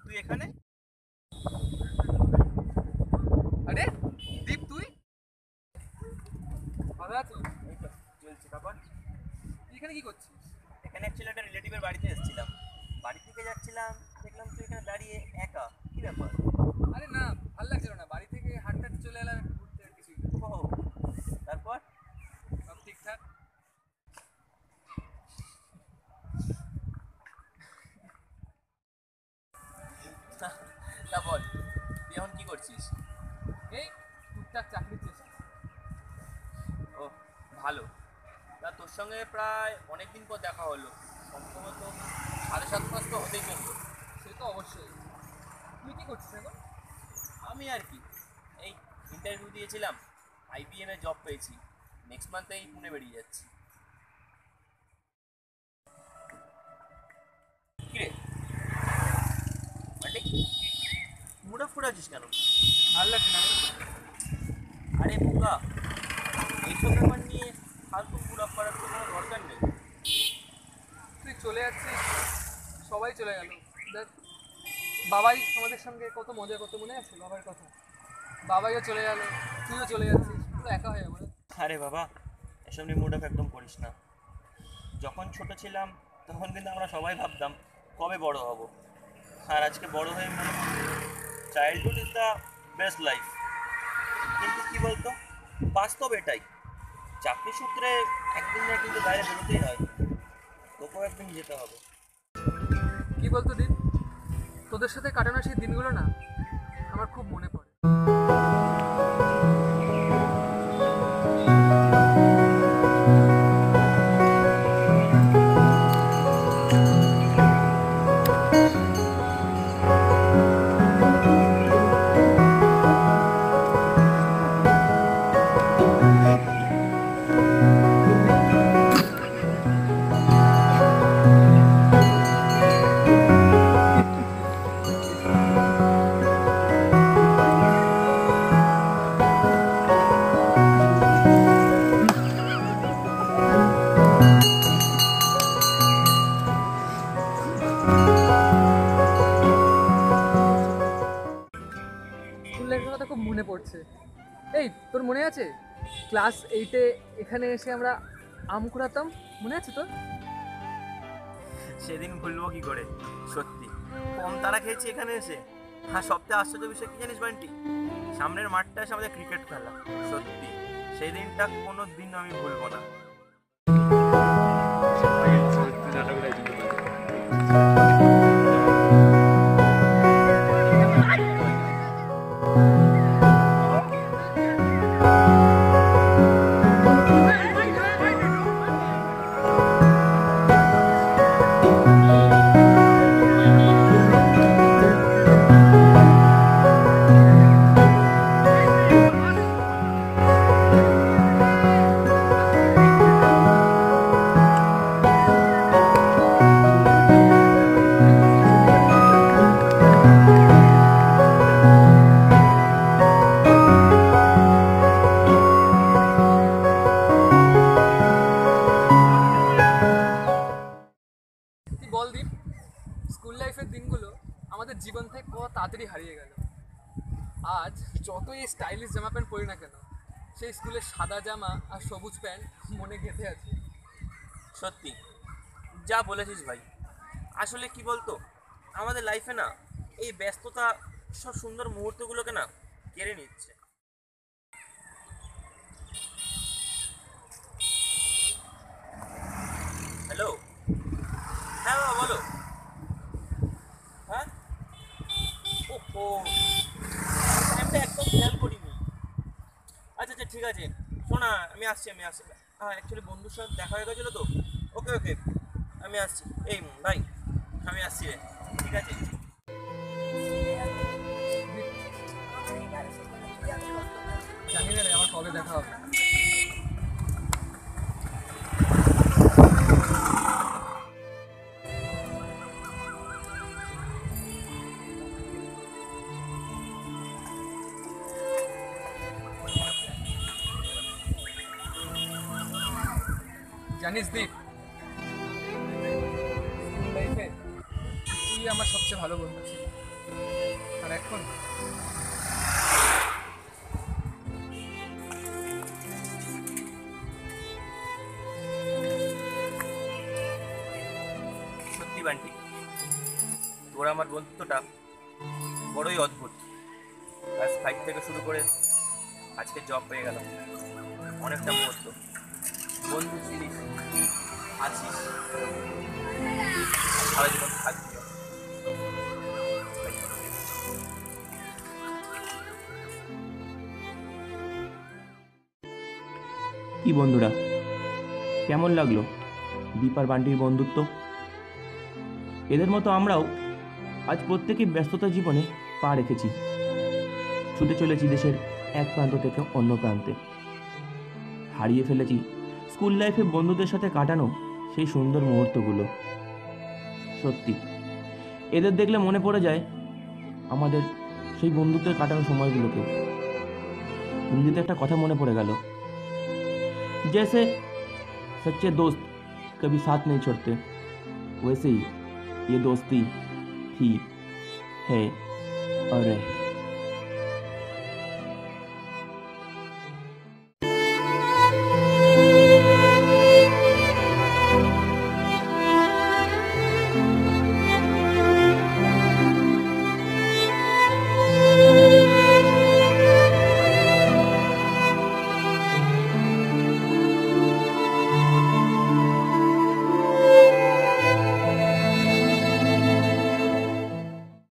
তুই এখানে? আরে দীপ, তুই ভালো আছিস? এই তো চলছে। তারপর তুই এখানে কি করছিস? এখানে অ্যাকচুয়ালি একটা রিলেটিভের বাড়িতে এসেছিলাম। বাড়ি থেকে যাচ্ছিলাম, দেখলাম তুই এখানে দাঁড়িয়ে একা। কি ব্যাপার? আরে না, ভালো লাগছিল না, বাড়ি থেকে হাঁটতে হাঁটতে চলে এলাম একটু ঘুরতে, আর কিছুই না। ও, তারপর? সব ঠিকঠাক। তা বল, তুই এখন কি করছিস? এই টুকটাক চাকরির চেষ্টা। ও, ভালো। তা তোর সঙ্গে প্রায় অনেকদিন পর দেখা হলো, সম্ভবত 7.5 মাস তো হতেই চললো। সে তো অবশ্যই। তুই কি করছিস এখন? আমি আর কি, এই ইন্টারভিউ দিয়েছিলাম, IBM এ জব পেয়েছি। নেক্সট মান্থেই পুনে বেরিয়ে যাচ্ছি। কিরে মানে মুড অফ করে আছিস কেন? ভালো লাগছে না? আরে বোকা, এইসব ব্যাপার নিয়ে ফালতু মুড অফ করার তো কোনো দরকার নেই। তুই চলে যাচ্ছিস, সবাই চলে গেল। দেখ, বাবাই আমাদের সঙ্গে কত মজা করতে, মনে আছে বাবার কথা? বাবাইও চলে গেল, তুইও চলে যাচ্ছিস, পুরো একা হয়ে যাবো রে। আরে বাবা, এসব নিয়ে মুড অফ একদম করিস না। যখন ছোট ছিলাম তখন কিন্তু আমরা সবাই ভাবতাম কবে বড় হব, আর আজকে বড় হয়ে মনে childhood is the best life. কিন্তু কি বলতো, বাস্তব এটাই, চাকরি সূত্রে একদিন না কিন্তু বাইরে বেরোতেই হয়। তোকেও একদিন যেতে হবে। কি বলতো দীপ, তোদের সাথে কাটানো সেই দিনগুলো না আমার খুব মনে পড়ে। স্কুল লাইফের কথা খুব মনে পড়ছে। এই তোর মনে আছে ক্লাস 8-এ এখানে এসে আমরা আম কুড়াতাম, মনে আছে তোর? সেদিন ভুলবো কি করে, সত্যি কম তারা খেয়েছি এখানে এসে। হ্যাঁ, সবথেকে আশ্চর্য বিষয় কি জানিস বান্টি, সামনের মাঠটা এসে আমাদের ক্রিকেট খেলা। সত্যি সেই দিনটা কোনো দিন আমি ভুলবো না। তুই বল দীপ, স্কুল লাইফের দিনগুলো আমাদের জীবন থেকে কত তাড়াতাড়ি হারিয়ে গেল। আজ যতই স্টাইলিশ জামা প্যান্ট পরি না কেন, সেই স্কুলের সাদা জামা আর সবুজ প্যান্ট মনে গেঁথে আছে। সত্যি যা বলেছিস ভাই। আসলে কি বলতো, আমাদের লাইফে না এই ব্যস্ততা সব সুন্দর মুহূর্তগুলোকে না কেড়ে নিচ্ছে। হ্যালো, হ্যাঁ বাবা বলো। হ্যাঁ, ও টাইমটা একদম খেয়াল করিনি। আচ্ছা আচ্ছা ঠিক আছে, শোনা আমি আসছি। হ্যাঁ, অ্যাকচুয়ালি বন্ধুর সাথে দেখা হয়ে গেছিলো তো। ওকে ওকে, আমি আসছি। এই ভাই, আমি আসছি রে। ঠিক আছে। জানি না রে আমার কবে দেখা হবে। জানিস দীপ, লাইফে তুই আমার সবচেয়ে ভালো বন্ধু ছিল। আর এখন সত্যি বান্টি, তোর আমার বন্ধুত্বটা বড়ই অদ্ভুত। ক্লাস 5 থেকে শুরু করে আজকে জব পেয়ে গেল, অনেকটা মুহূর্ত বন্ধু ছিলিস, আছিস, আর সারা জীবন থাকবি। কি বন্ধুরা, কেমন লাগলো দীপ আর বান্টির বন্ধুত্ব? এদের মতো আমরাও আজ প্রত্যেকেই ব্যস্ততার জীবনে পা রেখেছি, ছুটে চলেছি দেশের এক প্রান্ত থেকে অন্য প্রান্তে। হারিয়ে ফেলেছি স্কুল লাইফে বন্ধুদের সাথে কাটানো সেই সুন্দর মুহূর্তগুলো। সত্যি এদের দেখলে মনে পড়ে যায় আমাদের সেই বন্ধুত্বের কাটানো সময়গুলোকে। হিন্দিতে একটা কথা মনে পড়ে গেল, जैसे सच्चे दोस्त कभी साथ नहीं छोड़ते, वैसे ही ये दोस्ती थी, है और रहे।